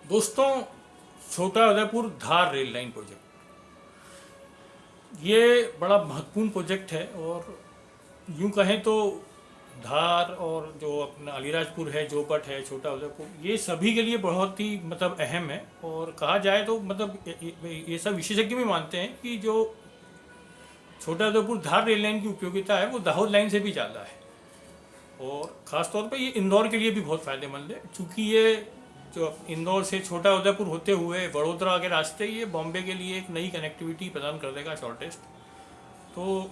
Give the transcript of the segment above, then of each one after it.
दोस्तों, छोटा उदयपुर धार rail line project ये बड़ा महत्वपूर्ण प्रोजेक्ट है। और यूँ कहें तो धार और जो अपना अलीराजपुर है, जोपट है, छोटा उदयपुर, ये सभी के लिए बहुत ही मतलब अहम है। और कहा जाए तो मतलब ये सब विशेषज्ञ भी मानते हैं कि जो छोटा उदयपुर धार रेल लाइन की उपयोगिता है वो दाहोद लाइन से भी ज़्यादा है। और ख़ास तौर पे ये इंदौर के लिए भी बहुत फ़ायदेमंद है, क्योंकि ये जो इंदौर से छोटा उदयपुर होते हुए वडोदरा के रास्ते ये बॉम्बे के लिए एक नई कनेक्टिविटी प्रदान कर देगा, शॉर्टेस्ट। तो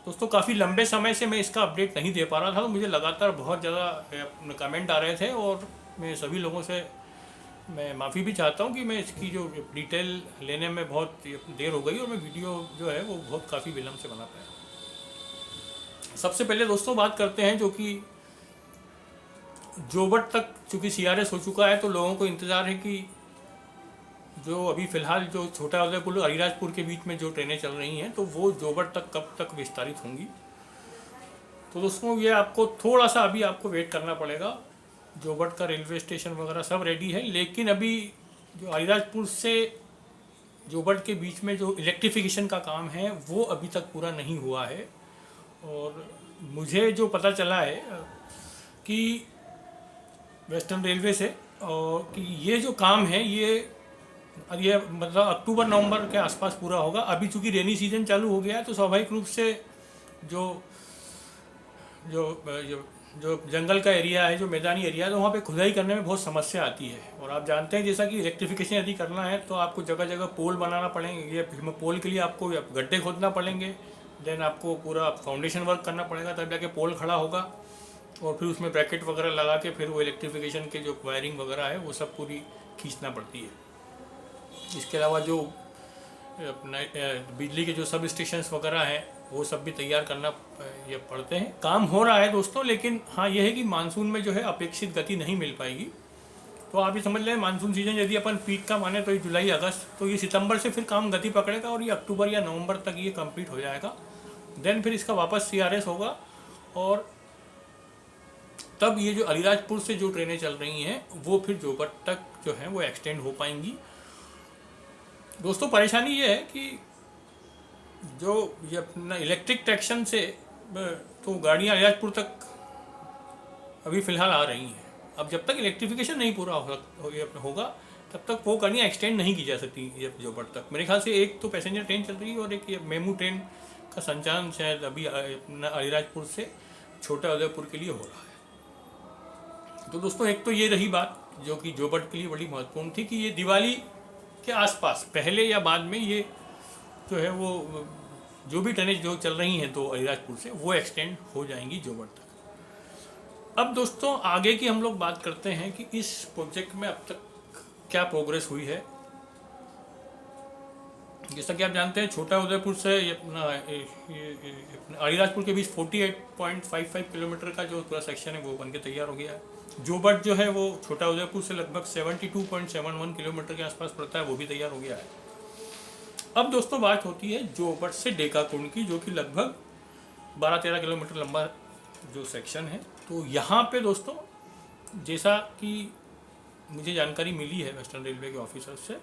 दोस्तों, काफ़ी लंबे समय से मैं इसका अपडेट नहीं दे पा रहा था, तो मुझे लगातार बहुत ज़्यादा कमेंट आ रहे थे और मैं सभी लोगों से मैं माफ़ी भी चाहता हूँ कि मैं इसकी जो डिटेल लेने में बहुत देर हो गई और मैं वीडियो जो है वो बहुत काफ़ी विलम्ब से बना पाया। सबसे पहले दोस्तों बात करते हैं जो कि जोबट तक, चूँकि CRS हो चुका है तो लोगों को इंतज़ार है कि जो अभी फ़िलहाल जो छोटा उदयपुर और अलीराजपुर के बीच में जो ट्रेनें चल रही हैं तो वो जोबट तक कब तक विस्तारित होंगी। तो दोस्तों ये आपको थोड़ा सा अभी आपको वेट करना पड़ेगा। जोबट का रेलवे स्टेशन वगैरह सब रेडी है, लेकिन अभी जो अलीराजपुर से जोबट के बीच में जो इलेक्ट्रिफिकेशन का काम है वो अभी तक पूरा नहीं हुआ है। और मुझे जो पता चला है कि वेस्टर्न रेलवे से, और कि ये जो काम है ये मतलब अक्टूबर नवंबर के आसपास पूरा होगा। अभी चूँकि रेनी सीजन चालू हो गया है तो स्वाभाविक रूप से जो जो जो जो जंगल का एरिया है, जो मैदानी एरिया है, तो वहाँ पे खुदाई करने में बहुत समस्या आती है। और आप जानते हैं जैसा कि इलेक्ट्रिफिकेशन यदि करना है तो आपको जगह जगह पोल बनाना पड़ेंगे। ये पोल के लिए आपको गड्ढे खोदना पड़ेंगे, देन आपको पूरा फाउंडेशन वर्क करना पड़ेगा, तब जाके पोल खड़ा होगा। और फिर उसमें ब्रैकेट वगैरह लगा के फिर वो इलेक्ट्रिफिकेशन के जो वायरिंग वगैरह है वो सब पूरी खींचना पड़ती है। इसके अलावा जो अपना बिजली के जो सब स्टेशंस वगैरह हैं वो सब भी तैयार करना ये पड़ते हैं। काम हो रहा है दोस्तों, लेकिन हाँ यह है कि मानसून में जो है अपेक्षित गति नहीं मिल पाएगी। तो आप ये समझ लें, मानसून सीजन यदि अपन पीक का माने तो ये जुलाई अगस्त, तो ये सितंबर से फिर काम गति पकड़ेगा और ये अक्टूबर या नवंबर तक ये कंप्लीट हो जाएगा। देन फिर इसका वापस CRS होगा और तब ये जो अलीराजपुर से जो ट्रेनें चल रही हैं वो फिर जोबट तक जो है वो एक्सटेंड हो पाएंगी। दोस्तों, परेशानी ये है कि जो ये अपना इलेक्ट्रिक ट्रैक्शन से तो गाड़ियाँ अलीराजपुर तक अभी फ़िलहाल आ रही हैं। अब जब तक इलेक्ट्रिफिकेशन नहीं पूरा होगा तब तक वो गाड़ियाँ एक्सटेंड नहीं की जा सकती ये जोबट तक। मेरे ख्याल से एक तो पैसेंजर ट्रेन चल रही है और एक ये मेमू ट्रेन का संचालन शायद अभी अलीराजपुर से छोटा उदयपुर के लिए हो रहा है। तो दोस्तों, एक तो ये रही बात जो कि जोबट के लिए बड़ी महत्वपूर्ण थी कि ये दिवाली के आसपास पहले या बाद में ये जो है वो जो भी ट्रेनें जो चल रही हैं तो अलीराजपुर से वो एक्सटेंड हो जाएंगी जोबट तक। अब दोस्तों आगे की हम लोग बात करते हैं कि इस प्रोजेक्ट में अब तक क्या प्रोग्रेस हुई है। जैसा कि आप जानते हैं छोटा उदयपुर से अपना अलीराजपुर के बीच 48.55 किलोमीटर का जो पूरा सेक्शन है वो बनके तैयार हो गया है। जोबट जो है वो छोटा उदयपुर से लगभग 72.71 किलोमीटर के आसपास पड़ता है, वो भी तैयार हो गया है। अब दोस्तों बात होती है जोबट से डेकाकुंड की, जो कि लगभग 12-13 किलोमीटर लंबा जो सेक्शन है। तो यहाँ पे दोस्तों जैसा कि मुझे जानकारी मिली है वेस्टर्न रेलवे के ऑफिसर से,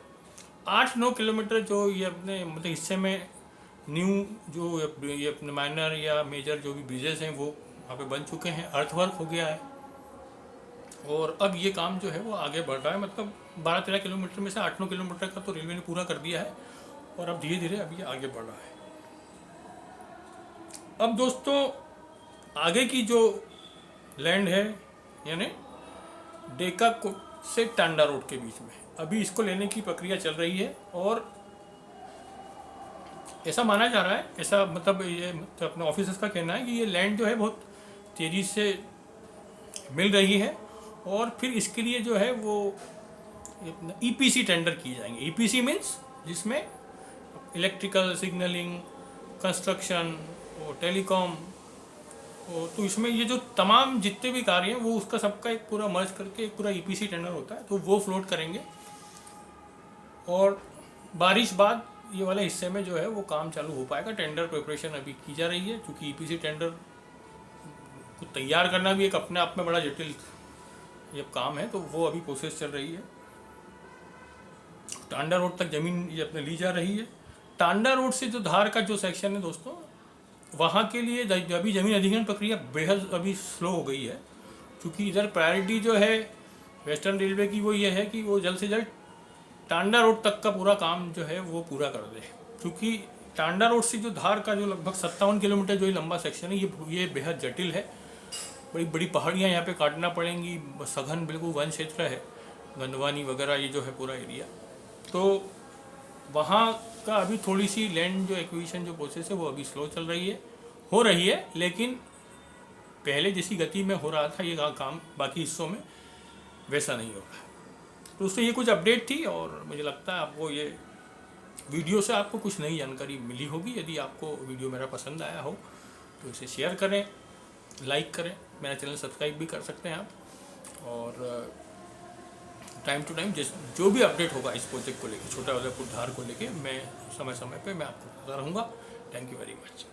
8-9 किलोमीटर जो ये अपने मतलब हिस्से में न्यू जो ये अपने माइनर या मेजर जो भी ब्रिजेस हैं वो वहाँ पे बन चुके हैं, अर्थवर्क हो गया है। और अब ये काम जो है वो आगे बढ़ रहा है। मतलब 12-13 किलोमीटर में से 8-9 किलोमीटर का तो रेलवे ने पूरा कर दिया है और अब धीरे धीरे अब ये आगे बढ़ रहा है। अब दोस्तों आगे की जो लैंड है यानी डेका से टांडा रोड के बीच में, अभी इसको लेने की प्रक्रिया चल रही है। और ऐसा माना जा रहा है, ऐसा मतलब ये मतलब अपने ऑफिसर्स का कहना है कि ये लैंड जो है बहुत तेज़ी से मिल रही है और फिर इसके लिए जो है वो EPC टेंडर किए जाएंगे। EPC मीन्स जिसमें इलेक्ट्रिकल, सिग्नलिंग, कंस्ट्रक्शन और टेलीकॉम, तो इसमें ये जो तमाम जितने भी कार्य हैं वो उसका सबका एक पूरा मर्ज करके एक पूरा EPC टेंडर होता है, तो वो फ्लोट करेंगे। और बारिश बाद ये वाले हिस्से में जो है वो काम चालू हो पाएगा। टेंडर प्रिपरेशन अभी की जा रही है, क्योंकि EPC टेंडर को तैयार करना भी एक अपने आप में बड़ा जटिल ये काम है, तो वो अभी प्रोसेस चल रही है। टांडा रोड तक ज़मीन ये अपने ली जा रही है। टांडा रोड से जो धार का जो सेक्शन है दोस्तों, वहाँ के लिए अभी ज़मीन अधिग्रहण प्रक्रिया बेहद अभी स्लो हो गई है, क्योंकि इधर प्रायोरिटी जो है वेस्टर्न रेलवे की वो ये है कि वो जल्द से जल्द टांडा रोड तक का पूरा काम जो है वो पूरा कर दे, क्योंकि टांडा रोड से जो धार का जो लगभग 57 किलोमीटर जो ये लंबा सेक्शन है, ये बेहद जटिल है। बड़ी बड़ी पहाड़ियाँ यहाँ पे काटना पड़ेंगी, सघन बिल्कुल वन क्षेत्र है, गंदवानी वगैरह ये जो है पूरा एरिया। तो वहाँ का अभी थोड़ी सी लैंड जो एक्विजिशन जो प्रोसेस है वो अभी स्लो चल रही है, हो रही है, लेकिन पहले जैसी गति में हो रहा था ये काम बाकी हिस्सों में वैसा नहीं होगा। तो उससे ये कुछ अपडेट थी, और मुझे लगता है आपको ये वीडियो से आपको कुछ नई जानकारी मिली होगी। यदि आपको वीडियो मेरा पसंद आया हो तो इसे शेयर करें, लाइक करें, मेरा चैनल सब्सक्राइब भी कर सकते हैं आप, और टाइम टू टाइम जो भी अपडेट होगा इस प्रोजेक्ट को लेकर, छोटा उदयपुर धार को लेकर, मैं समय समय पे मैं आपको बताता रहूँगा। Thank you very much.